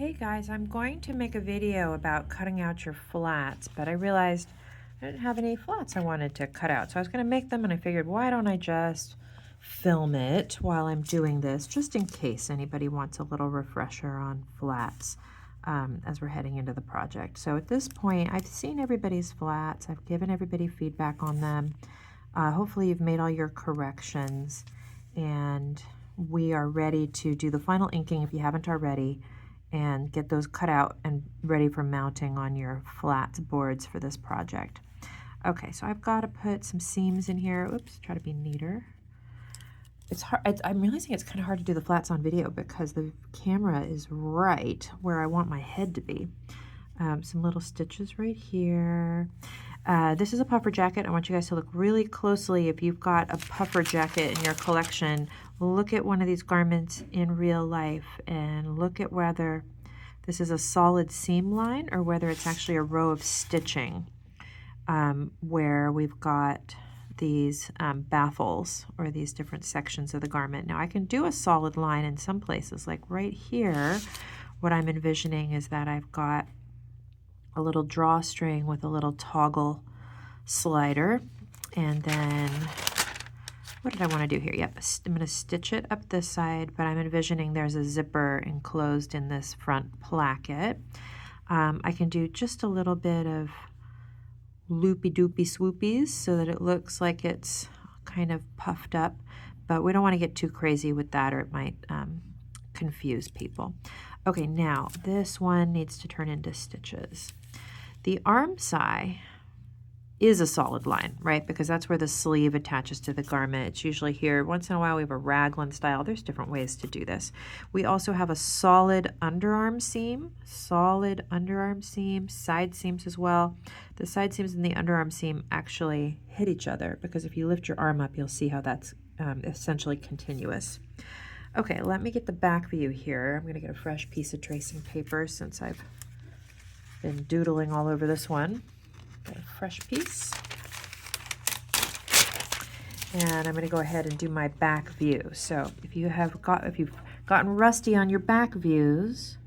Hey guys, I'm going to make a video about cutting out your flats, but I realized I didn't have any flats I wanted to cut out. So I was going to make them and I figured, why don't I just film it while I'm doing this, just in case anybody wants a little refresher on flats as we're heading into the project. So at this point, I've seen everybody's flats. I've given everybody feedback on them. Hopefully you've made all your corrections and we are ready to do the final inking if you haven't already, and get those cut out and ready for mounting on your flat boards for this project. Okay, so I've got to put some seams in here. Oops, try to be neater. It's hard. I'm realizing it's kind of hard to do the flats on video because the camera is right where I want my head to be. Some little stitches right here. This is a puffer jacket. I want you guys to look really closely. If you've got a puffer jacket in your collection, look at one of these garments in real life and look at whether this is a solid seam line or whether it's actually a row of stitching where we've got these baffles or these different sections of the garment. Now I can do a solid line in some places, like right here. What I'm envisioning is that I've got a little drawstring with a little toggle slider, and then what did I want to do here? Yep, I'm going to stitch it up this side, but I'm envisioning there's a zipper enclosed in this front placket. I can do just a little bit of loopy-doopy swoopies so that it looks like it's kind of puffed up, but we don't want to get too crazy with that or it might confuse people. Okay, now this one needs to turn into stitches. The armscye is a solid line, right? Because that's where the sleeve attaches to the garment. It's usually here. Once in a while we have a raglan style. There's different ways to do this. We also have a solid underarm seam, side seams as well. The side seams and the underarm seam actually hit each other because if you lift your arm up, you'll see how that's essentially continuous. Okay, let me get the back view here. I'm going to get a fresh piece of tracing paper since I've been doodling all over this one. Got a fresh piece. And I'm going to go ahead and do my back view. So if you've gotten rusty on your back views,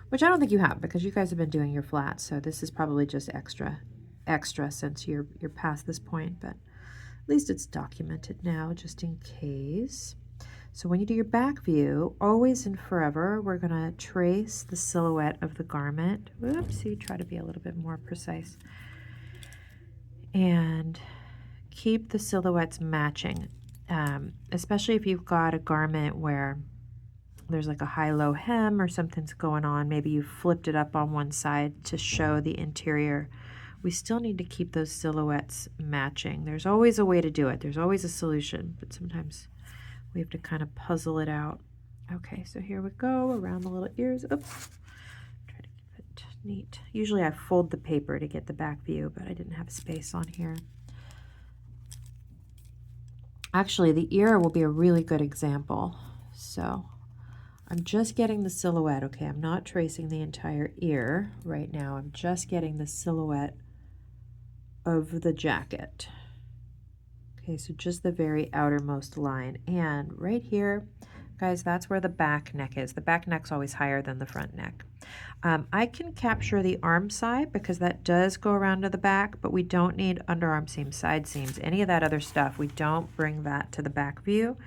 which I don't think you have because you guys have been doing your flats, so this is probably just extra since you're past this point, but at least it's documented now just in case. So when you do your back view, always and forever, we're going to trace the silhouette of the garment. Whoopsie, try to be a little bit more precise. And keep the silhouettes matching, especially if you've got a garment where there's like a high-low hem or something's going on. Maybe you flipped it up on one side to show the interior. We still need to keep those silhouettes matching. There's always a way to do it. There's always a solution, but sometimes we have to kind of puzzle it out. Okay, so here we go around the little ears. Oops. Try to keep it neat. Usually I fold the paper to get the back view, but I didn't have space on here. Actually, the ear will be a really good example. So I'm just getting the silhouette. Okay, I'm not tracing the entire ear right now. I'm just getting the silhouette of the jacket. Okay, so just the very outermost line. And right here, guys, that's where the back neck is. The back neck's always higher than the front neck. I can capture the arm side because that does go around to the back, but we don't need underarm seams, side seams, any of that other stuff. We don't bring that to the back view.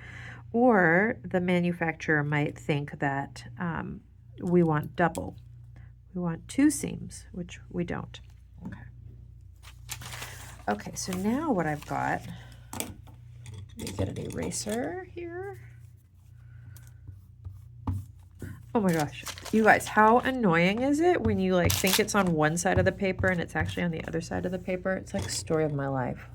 Or the manufacturer might think that we want double. We want two seams, which we don't. Okay, so now what I've got, let me get an eraser here. Oh my gosh, you guys, how annoying is it when you like think it's on one side of the paper and it's actually on the other side of the paper? It's like story of my life.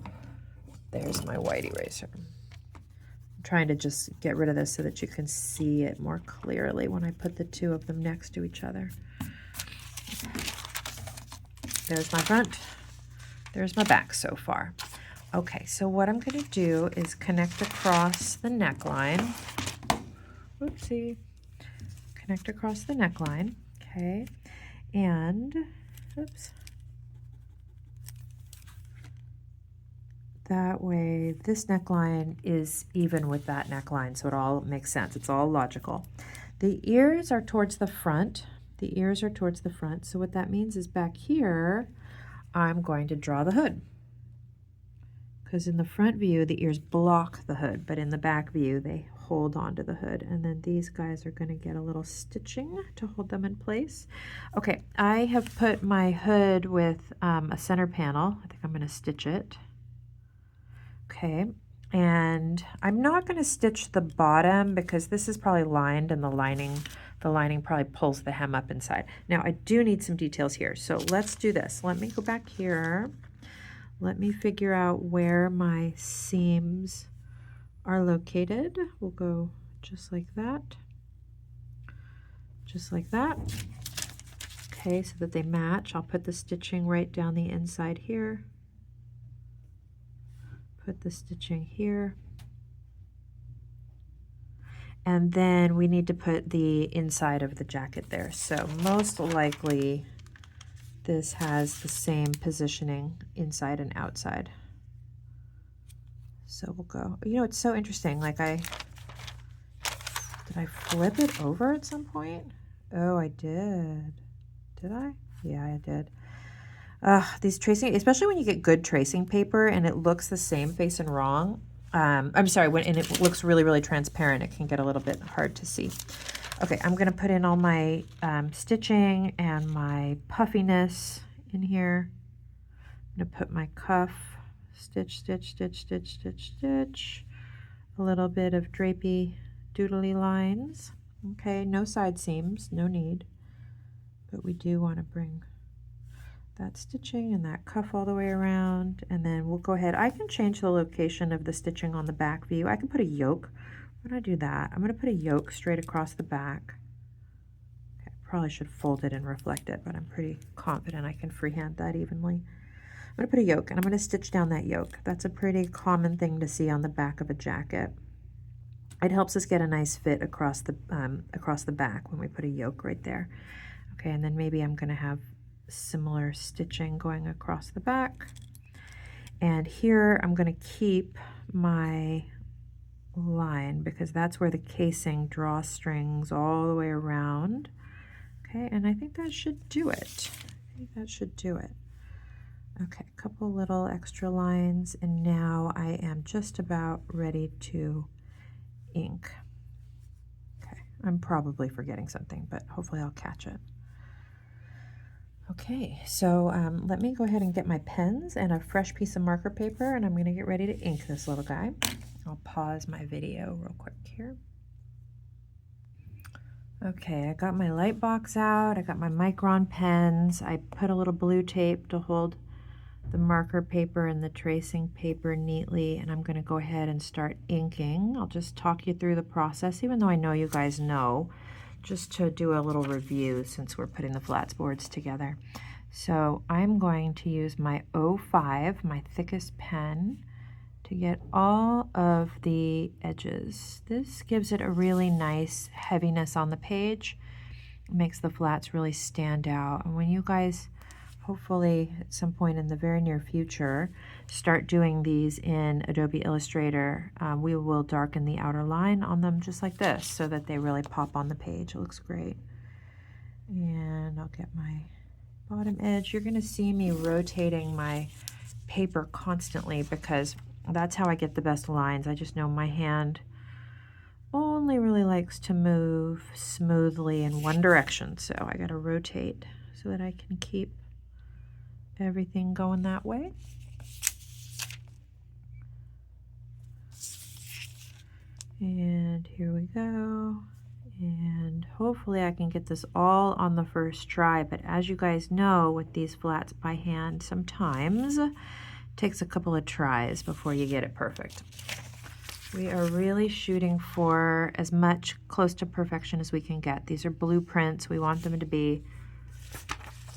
There's my white eraser. I'm trying to just get rid of this so that you can see it more clearly when I put the two of them next to each other. There's my front. There's my back so far. Okay, so what I'm going to do is connect across the neckline. Oopsie. Connect across the neckline, okay, and, oops, that way this neckline is even with that neckline, so it all makes sense. It's all logical. The ears are towards the front, The ears are towards the front. So what that means is back here, I'm going to draw the hood. Because in the front view, the ears block the hood, but in the back view, they hold onto the hood. And then these guys are going to get a little stitching to hold them in place. Okay, I have put my hood with a center panel. I think I'm going to stitch it. Okay, and I'm not going to stitch the bottom because this is probably lined and the lining probably pulls the hem up inside. Now, I do need some details here, so let's do this. Let me go back here. Let me figure out where my seams are located. We'll go just like that. Just like that. Okay, so that they match. I'll put the stitching right down the inside here. Put the stitching here. And then we need to put the inside of the jacket there. So most likely this has the same positioning inside and outside. So we'll go, you know, it's so interesting. Like did I flip it over at some point? Oh, I did. Did I? Yeah, I did. These tracing, especially when you get good tracing paper and it looks the same facing wrong. I'm sorry, and it looks really, really transparent, it can get a little bit hard to see. Okay, I'm going to put in all my stitching and my puffiness in here. I'm going to put my cuff, stitch, stitch, stitch, stitch, stitch, stitch. A little bit of drapey, doodly lines. Okay, no side seams, no need. But we do want to bring that stitching and that cuff all the way around, and then we'll go ahead. I can change the location of the stitching on the back view. I can put a yoke. When I do that, I'm going to put a yoke straight across the back. Okay, probably should fold it and reflect it, but I'm pretty confident I can freehand that evenly. I'm going to put a yoke, and I'm going to stitch down that yoke. That's a pretty common thing to see on the back of a jacket. It helps us get a nice fit across the back when we put a yoke right there. Okay, and then maybe I'm going to have similar stitching going across the back. And here I'm going to keep my line because that's where the casing drawstrings all the way around. Okay, and I think that should do it. I think that should do it. Okay, a couple little extra lines, and now I am just about ready to ink. Okay, I'm probably forgetting something, but hopefully I'll catch it. Okay, so let me go ahead and get my pens and a fresh piece of marker paper, and I'm going to get ready to ink this little guy. I'll pause my video real quick here. Okay, I got my light box out. I got my Micron pens. I put a little blue tape to hold the marker paper and the tracing paper neatly, and I'm going to go ahead and start inking. I'll just talk you through the process, even though I know you guys know, just to do a little review since we're putting the flats boards together. So I'm going to use my 05, my thickest pen, to get all of the edges. This gives it a really nice heaviness on the page. It makes the flats really stand out. And when you guys, hopefully at some point in the very near future, start doing these in Adobe Illustrator, we will darken the outer line on them just like this so that they really pop on the page. It looks great. And I'll get my bottom edge. You're going to see me rotating my paper constantly because that's how I get the best lines. I just know my hand only really likes to move smoothly in one direction, so I got to rotate so that I can keep everything going that way. And here we go. And hopefully I can get this all on the first try, but as you guys know, with these flats by hand, sometimes it takes a couple of tries before you get it perfect. We are really shooting for as much close to perfection as we can get. These are blueprints. We want them to be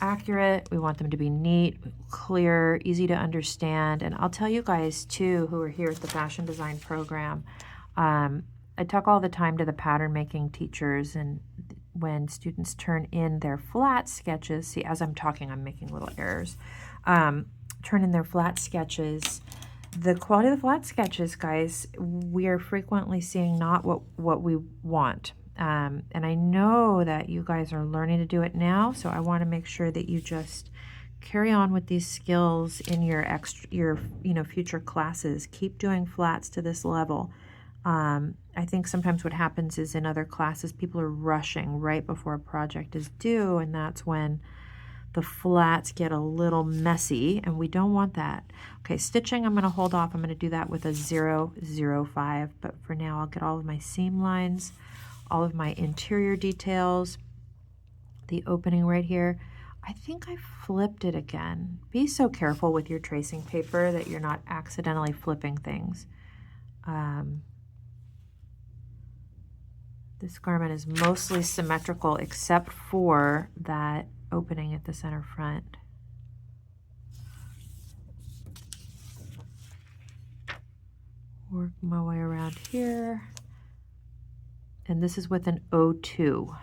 accurate. We want them to be neat, clear, easy to understand. And I'll tell you guys too, who are here at the fashion design program, I talk all the time to the pattern making teachers, and when students turn in their flat sketches, see, as I'm talking, I'm making little errors, turn in their flat sketches, the quality of the flat sketches, guys, we are frequently seeing not what we want. And I know that you guys are learning to do it now, so I want to make sure that you just carry on with these skills in your future classes. Keep doing flats to this level. I think sometimes what happens is in other classes, people are rushing right before a project is due, and that's when the flats get a little messy, and we don't want that. Okay, stitching, I'm going to hold off. I'm going to do that with a 005, but for now I'll get all of my seam lines, all of my interior details, the opening right here. I think I flipped it again. Be so careful with your tracing paper that you're not accidentally flipping things. This garment is mostly symmetrical except for that opening at the center front. Work my way around here. And this is with an 02.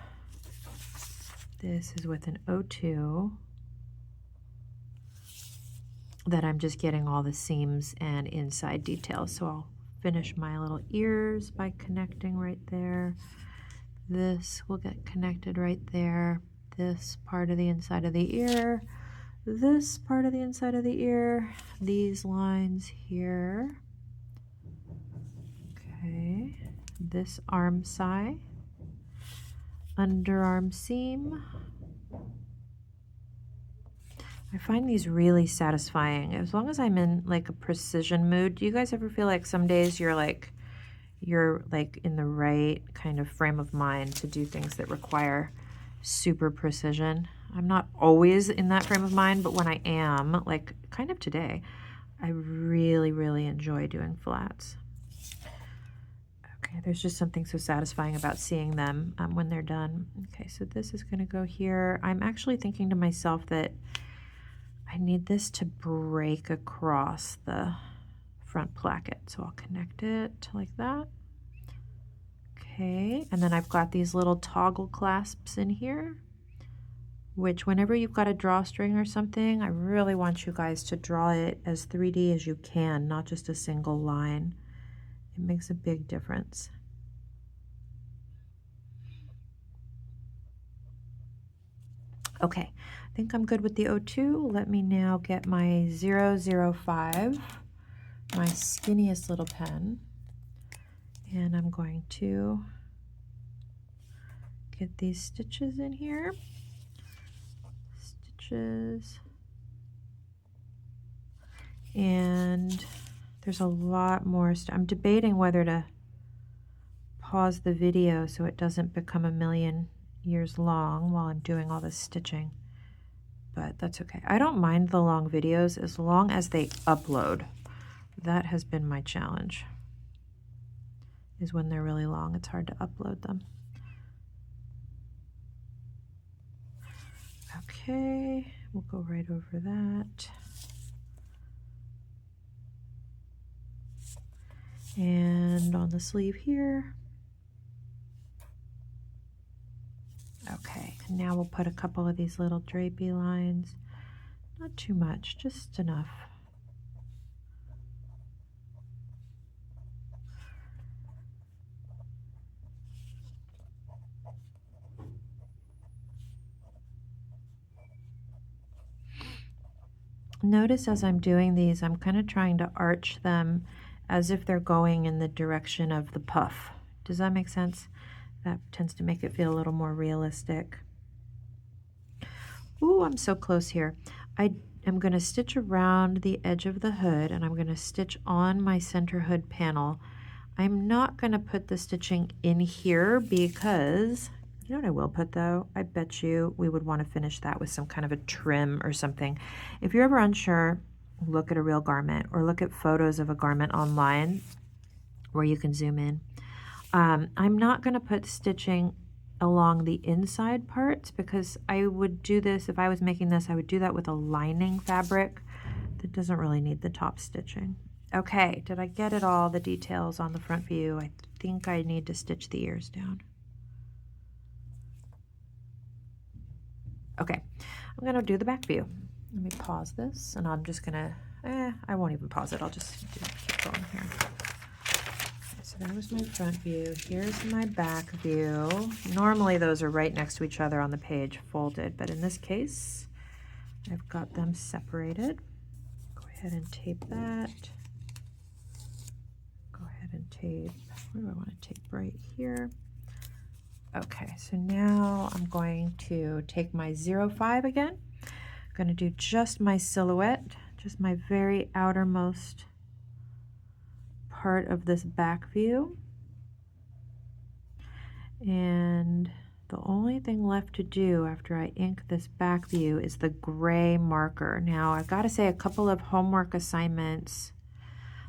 This is with an 02 that I'm just getting all the seams and inside details. So I'll finish my little ears by connecting right there. This will get connected right there. This part of the inside of the ear, this part of the inside of the ear, these lines here. Okay, this arm side, underarm seam. I find these really satisfying as long as I'm in like a precision mood. Do you guys ever feel like some days you're like in the right kind of frame of mind to do things that require super precision? I'm not always in that frame of mind, but when I am, like kind of today, I really, really enjoy doing flats. Okay, there's just something so satisfying about seeing them when they're done. Okay, so this is going to go here. I'm actually thinking to myself that I need this to break across the front placket, so I'll connect it like that. Okay, and then I've got these little toggle clasps in here, which whenever you've got a drawstring or something, I really want you guys to draw it as 3D as you can, not just a single line. It makes a big difference. Okay, I think I'm good with the 02. Let me now get my 005, my skinniest little pen, and I'm going to get these stitches in here. Stitches. And there's a lot more stuff. I'm debating whether to pause the video so it doesn't become a million years long while I'm doing all this stitching, but that's okay. I don't mind the long videos as long as they upload. That has been my challenge, is when they're really long, it's hard to upload them. Okay, we'll go right over that. And on the sleeve here. Okay, and now we'll put a couple of these little drapey lines. Not too much, just enough. Notice as I'm doing these, I'm kind of trying to arch them as if they're going in the direction of the puff. Does that make sense? That tends to make it feel a little more realistic. Ooh, I'm so close here. I am going to stitch around the edge of the hood, and I'm going to stitch on my center hood panel. I'm not going to put the stitching in here because, you know what I will put though? I bet you we would want to finish that with some kind of a trim or something. If you're ever unsure, look at a real garment or look at photos of a garment online where you can zoom in. I'm not going to put stitching along the inside parts because I would do this, if I was making this, I would do that with a lining fabric that doesn't really need the top stitching. Okay, did I get it all, the details on the front view? I think I need to stitch the ears down. Okay, I'm going to do the back view. Let me pause this, and I'm just going to, I won't even pause it. I'll just keep going here. Okay, so So that was my front view. Here's my back view. Normally those are right next to each other on the page, folded, but in this case, I've got them separated. Go ahead and tape that. Go ahead and tape, where do I want to tape? Right here. Okay, so now I'm going to take my 05 again. I'm going to do just my silhouette, just my very outermost part of this back view. And the only thing left to do after I ink this back view is the gray marker. Now, I've got to say a couple of homework assignments.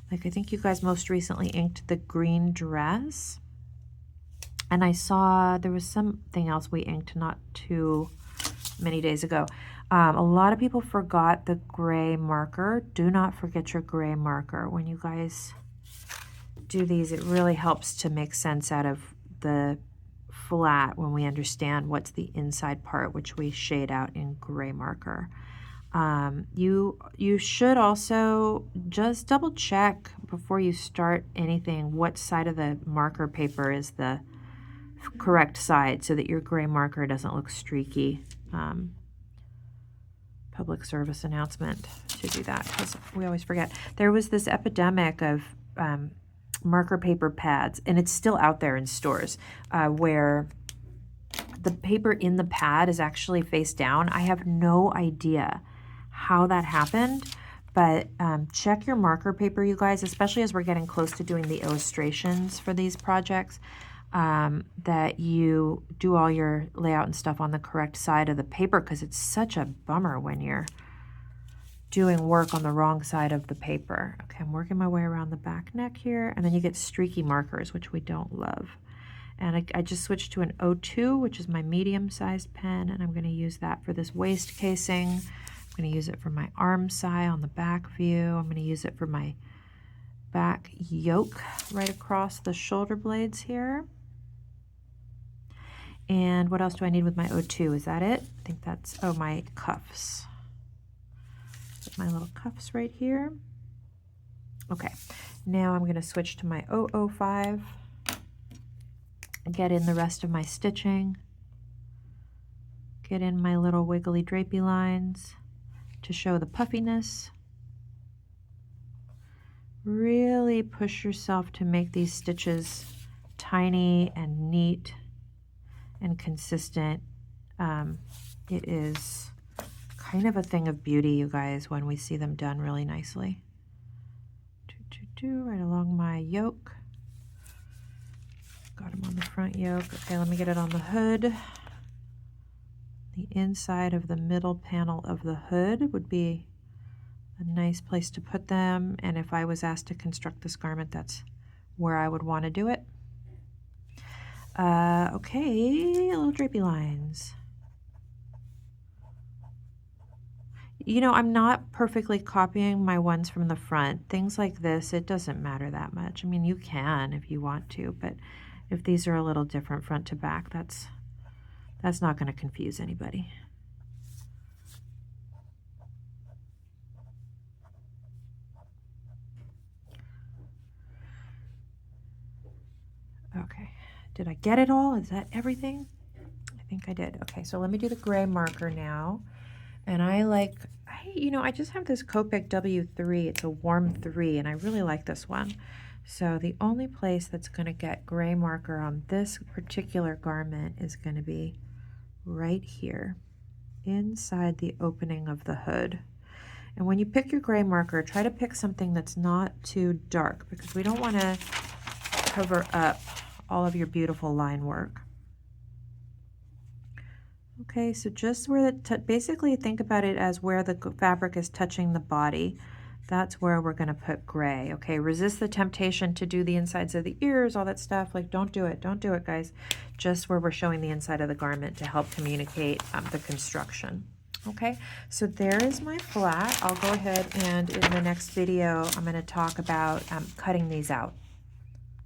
Like I think you guys most recently inked the green dress. And I saw there was something else we inked not too many days ago. A lot of people forgot the gray marker. Do not forget your gray marker. When you guys do these, it really helps to make sense out of the flat when we understand what's the inside part, which we shade out in gray marker. You should also just double check before you start anything what side of the marker paper is the correct side so that your gray marker doesn't look streaky. Public service announcement to do that because we always forget. There was this epidemic of marker paper pads, and it's still out there in stores, where the paper in the pad is actually face down. I have no idea how that happened, but check your marker paper, you guys, especially as we're getting close to doing the illustrations for these projects, that you do all your layout and stuff on the correct side of the paper, because it's such a bummer when you're doing work on the wrong side of the paper. Okay, I'm working my way around the back neck here, and then you get streaky markers, which we don't love. And I just switched to an 02, which is my medium-sized pen, and I'm going to use that for this waist casing. I'm going to use it for my arm side on the back view. I'm going to use it for my back yoke right across the shoulder blades here. And what else do I need with my 02? Is that it? I think that's, oh, my cuffs. Put my little cuffs right here. Okay, now I'm going to switch to my 005. Get in the rest of my stitching. Get in my little wiggly drapey lines to show the puffiness. Really push yourself to make these stitches tiny and neat and consistent. It is kind of a thing of beauty, you guys, when we see them done really nicely. Right along my yoke. Got them on the front yoke. Okay, let me get it on the hood. The inside of the middle panel of the hood would be a nice place to put them. And if I was asked to construct this garment, that's where I would want to do it. Okay, little drapey lines. You know, I'm not perfectly copying my ones from the front. Things like this, it doesn't matter that much. I mean, you can if you want to, but if these are a little different front to back, that's not going to confuse anybody. Okay, did I get it all? Is that everything? I think I did. Okay, so let me do the gray marker now. And I just have this Copic W3. It's a warm 3, and I really like this one. So the only place that's going to get gray marker on this particular garment is going to be right here, inside the opening of the hood. And when you pick your gray marker, try to pick something that's not too dark, because we don't want to cover up all of your beautiful line work. Okay, so just where basically think about it as where the fabric is touching the body. That's where we're going to put gray. Okay, resist the temptation to do the insides of the ears, all that stuff. Like, don't do it, guys. Just where we're showing the inside of the garment to help communicate the construction. Okay, so there is my flat. I'll go ahead and in the next video, I'm going to talk about cutting these out.